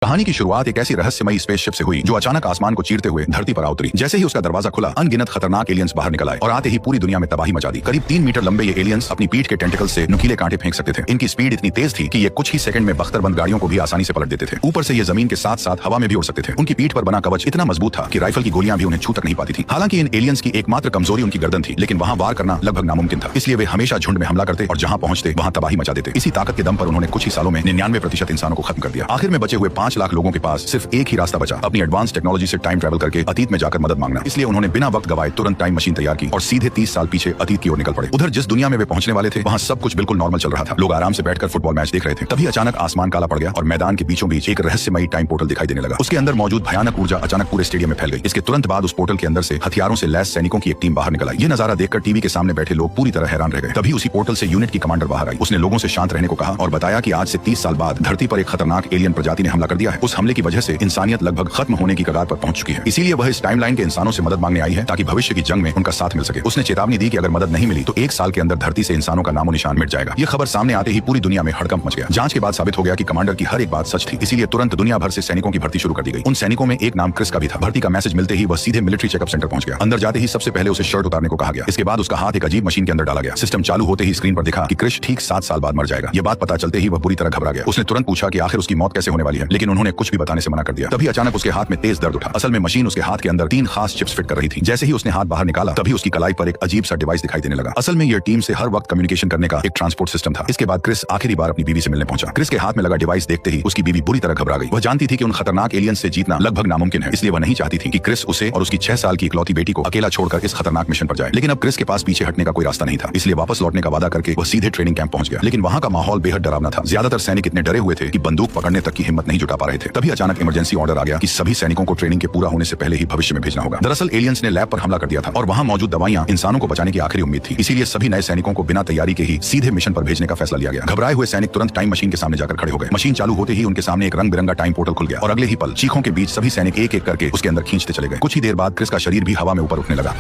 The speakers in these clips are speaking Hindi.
कहानी की शुरुआत एक ऐसी रहस्यमयी स्पेसशिप से हुई जो अचानक आसमान को चीरते हुए धरती पर आ उतरी। जैसे ही उसका दरवाजा खुला, अनगिनत खतरनाक एलियंस बाहर निकल आए और आते ही पूरी दुनिया में तबाही मचा दी। करीब 3 मीटर लंबे ये एलियंस अपनी पीठ के टेंटिकल्स से नुकीले कांटे फेंक सकते थे। इनकी स्पीड इतनी तेज थी कि ये कुछ ही सेकंड में बख्तरबंद गाड़ियों को भी आसानी से पलट देते थे। ऊपर से ये जमीन के साथ साथ हवा में भी उड़ सकते थे। उनकी पीठ पर बना कवच इतना मजबूत था कि राइफल की गोलियां भी उन्हें छू तक नहीं पाती थी। हालांकि इन एलियंस की एकमात्र कमजोरी उनकी गर्दन थी, लेकिन वहां वार करना लगभग नामुमकिन था। इसलिए वे हमेशा झुंड में हमला करते और जहां पहुंचते वहां तबाही मचा देते। इसी ताकत के दम पर उन्होंने कुछ ही सालों में 99% इंसानों को खत्म कर दिया। आखिर में बचे हुए 5 लाख लोगों के पास सिर्फ एक ही रास्ता बचा, अपनी एडवांस टेक्नोलॉजी से टाइम ट्रैवल करके अतीत में जाकर मदद मांगना। इसलिए उन्होंने बिना वक्त गवाए तुरंत टाइम मशीन तैयार की और सीधे 30 साल पीछे अतीत की ओर निकल पड़े। उधर जिस दुनिया में वे पहुंचने वाले थे वहां सब कुछ बिल्कुल नॉर्मल चल रहा था। लोग आराम से बैठकर फुटबॉल मैच देख रहे थे। तभी अचानक आसमान काला पड़ गया और मैदान के बीचों बीच एक रहस्यमयी टाइम पोर्टल दिखाई देने लगा। उसके अंदर मौजूद भयानक ऊर्जा अचानक पूरे स्टेडियम में फैल गई। इसके तुरंत बाद उस पोर्टल के अंदर से हथियारों से लैस सैनिकों की एक टीम बाहर निकल आई। ये नजारा देखकर टीवी के सामने बैठे लोग पूरी तरह हैरान रह गए। तभी उसी पोर्टल से यूनिट की कमांडर बाहर आई। उसने लोगों से शांत रहने को कहा और बताया कि आज से 30 साल बाद धरती पर एक खतरनाक एलियन प्रजाति ने हमला कर दिया है। उस हमले की वजह से इंसानियत लगभग खत्म होने की कगार पर पहुंच चुकी है। इसीलिए वह इस टाइमलाइन के इंसानों से मदद मांगने आई है ताकि भविष्य की जंग में उनका साथ मिल सके। उसने चेतावनी दी कि अगर मदद नहीं मिली तो 1 साल के अंदर धरती से इंसानों का नामो निशान मिट जाएगा। ये खबर सामने आते ही पूरी दुनिया में हड़कंप मच गया। जांच के बाद साबित हो गया कि कमांडर की हर एक बात सच थी। इसीलिए तुरंत दुनिया भर से सैनिकों की भर्ती शुरू कर दी गई। उन सैनिकों में एक नाम क्रिस का भी था। भर्ती का मैसेज मिलते ही वह सीधे मिलिट्री चेकअप सेंटर पहुंच गया। अंदर जाते ही सबसे पहले उसे शर्ट उतारने को कहा गया। इसके बाद उसका हाथ एक अजीब मशीन के अंदर डाला गया। सिस्टम चालू होते ही स्क्रीन पर दिखा कि क्रिस ठीक 7 साल बाद मर जाएगा। ये बात पता चलते ही वह बुरी तरह घबरा गया। उसने तुरंत पूछा कि आखिर उसकी मौत कैसे होने वाली है, लेकिन उन्होंने कुछ भी बताने से मना कर दिया। तभी अचानक उसके हाथ में तेज दर्द उठा। असल में मशीन उसके हाथ के अंदर 3 खास चिप्स फिट कर रही थी। जैसे ही उसने हाथ बाहर निकाला तभी उसकी कलाई पर एक अजीब सा डिवाइस दिखाई देने लगा। असल में यह टीम से हर वक्त कम्युनिकेशन करने का एक ट्रांसपोर्ट सिस्टम था। इसके बाद क्रिस आखिरी बार अपनी बीवी से मिलने पहुंचा। क्रिस के हाथ में लगा डिवाइस देखते ही उसकी बीवी बुरी तरह घबरा गई। वह जानती थी कि उन खतरनाक एलियंस से जीतना लगभग नामुमकिन है, इसलिए वह नहीं चाहती थी कि क्रिस उसे और उसकी 6 साल की इकलौती बेटी को अकेला छोड़कर इस खतरनाक मिशन पर जाए। लेकिन अब क्रिस के पास पीछे हटने का कोई रास्ता नहीं था, इसलिए वापस लौटने का वादा करके वह सीधे ट्रेनिंग कैंप पहुंच गया। लेकिन वहां का माहौल बेहद डरावना था। ज्यादातर सैनिक इतने डरे हुए थे कि बंदूक पकड़ने तक की हिम्मत नहीं जुटा पा रहे थे। तभी अचानक इमरजेंसी ऑर्डर आ गया कि सभी सैनिकों को ट्रेनिंग के पूरा होने से पहले ही भविष्य में भेजना होगा। दरअसल एलियंस ने लैब पर हमला कर दिया था और वहां मौजूद दवाइयां इंसानों को बचाने की आखिरी उम्मीद थी। इसीलिए सभी नए सैनिकों को बिना तैयारी के ही सीधे मिशन पर भेजने का फैसला लिया गया। घबराए हुए सैनिक तुरंत टाइम मशीन के सामने जाकर खड़े हो गए। मशीन चालू होते ही उनके सामने एक रंग बिरंगा टाइम पोर्टल खुल गया और अगले ही पल चीखों के बीच सभी सैनिक एक एक करके उसके अंदर खींचते चले गए। कुछ ही देर बाद क्रिस का शरीर भी हवा में ऊपर उठने लगा।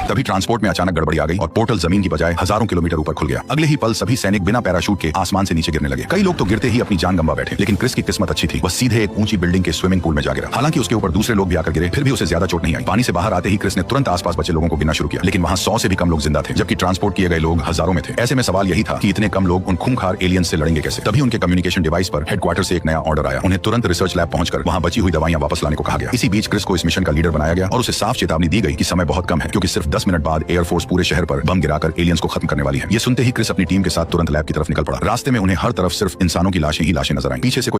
तभी ट्रांसपोर्ट में अचानक गड़बड़ी आ गई और पोर्टल जमीन की बजाय हजारों किलोमीटर ऊपर खुल गया। अगले ही पल सभी सैनिक बिना पैराशूट के आसमान से नीचे गिरने लगे। कई लोग तो गिरते ही अपनी जान गंवा बैठे, लेकिन क्रिस की किस्मत अच्छी थी। वह सीधे एक ऊंची बिल्डिंग के स्विमिंग पूल में जा गिरा। हालांकि उसके ऊपर दूसरे लोग भी आकर गिरे, फिर भी उसे ज्यादा चोट नहीं आई। पानी से बाहर आते ही क्रिस ने तुरंत आसपास बचे लोगों को गिनना शुरू किया, लेकिन वहां 100 से भी कम लोग जिंदा थे, जबकि ट्रांसपोर्ट किए गए लोग हजारों में थे। ऐसे में सवाल यही था कि इतने कम लोग उन खूंखार एलियंस से लड़ेंगे कैसे। तभी उनके कम्युनिकेशन डिवाइस पर हेडक्वार्टर से एक नया ऑर्डर आया। उन्हें तुरंत रिसर्च लैब पहुंचकर वहां बची हुई दवाइयां वापस लाने को कहा गया। इसी बीच क्रिस को इस मिशन का लीडर बनाया गया और उसे साफ चेतावनी दी गई कि समय बहुत कम है, क्योंकि सिर्फ 10 मिनट बाद एयरफोर्स पूरे शहर पर बम गिराकर एलियंस को खत्म करने वाली है। ये सुनते ही क्रिस अपनी टीम के साथ तुरंत लैब की तरफ निकल पड़ा। रास्ते में उन्हें हर तरफ सिर्फ इंसानों की लाशें ही लाशें नजर आईं। पीछे से